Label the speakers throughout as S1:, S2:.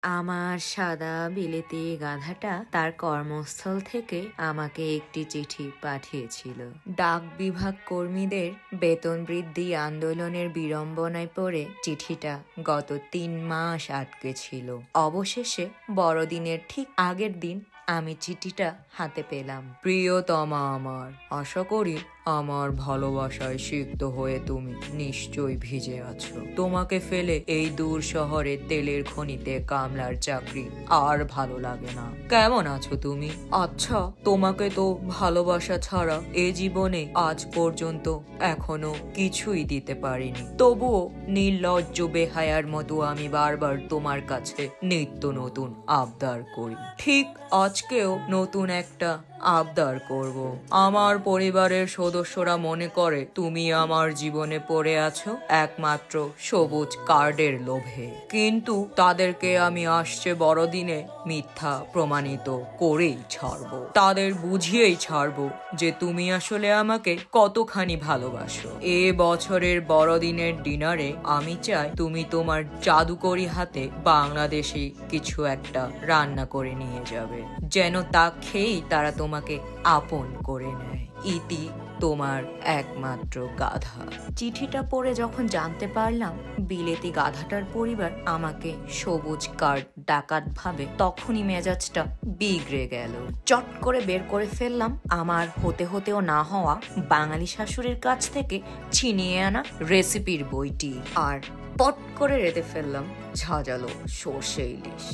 S1: আমার সাদা বিলেতি গাধাটা তার কর্মস্থল থেকে আমাকে একটি চিঠি পাঠিয়েছিল। ডাক বিভাগ কর্মীদের বেতন বৃদ্ধি আন্দোলনের বিড়ম্বনায় পড়ে চিঠিটা গত ৩ মাস আটকে ছিল। অবশেষে বড়দিনের ঠিক আগের দিন আমি চিঠিটা হাতে পেলাম। প্রিয়তমা আমার, আশা করি আমার ভালোবাসায় সিক্ত হয়ে তুমি নিশ্চয়ই ভিজে আছো। তোমাকে ফেলে এই দূর শহরে তেলের খনিতে কামলার চাকরি আর ভালো লাগে না। কেমন আছো তুমি? আচ্ছা, তোমাকে তো ভালোবাসা ছাড়া এ জীবনে আজ পর্যন্ত এখনো কিছুই দিতে পারিনি। তবুও নির্লজ্জ বেহায়ার মতো আমি বারবার তোমার কাছে নিত্য নতুন আবদার করি। ঠিক আজকেও নতুন একটা আবদার করব। আমার পরিবারের সদস্যরা মনে করে তুমি আমার জীবনে পড়ে আছো একমাত্র সবুজ কার্ডের লোভে, কিন্তু তাদেরকে আমি আসছে বড়দিনে মিথ্যা প্রমাণিত করেই ছাড়বো। তাদের বুঝিয়েই ছাড়বো যে তুমি আসলে আমাকে কতখানি ভালোবাসো। এ বছরের বড়দিনের ডিনারে আমি চাই তুমি তোমার জাদুকরি হাতে বাংলাদেশি কিছু একটা রান্না করে নিয়ে যাবে, যেন তা খেয়েই তারা তোমাকে আপন করে নেয়। ইতি, তোমার একমাত্র গাধা। চিঠিটা পড়ে যখন জানতে পারলাম বিলেতি গাধাটার পরিবার আমাকে সবুজ কার্ড ডাকাত ভাবে, তখনই মেজাজটা বিগড়ে গেল। চট করে বের করে ফেললাম আমার হতে হতেও না হওয়া বাঙালি শাশুড়ির কাছ থেকে ছিনিয়ে আনা রেসিপির বইটি, আর পট করে রেঁধে ফেললাম ঝাঁঝালো সর্ষে ইলিশ।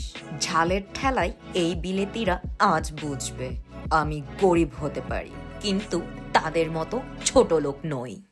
S1: ঝালের ঠেলায় এই বিলেতিরা আজ বুঝবে আমি গরিব হতে পারি, কিন্তু তাদের মতো ছোট লোক নই।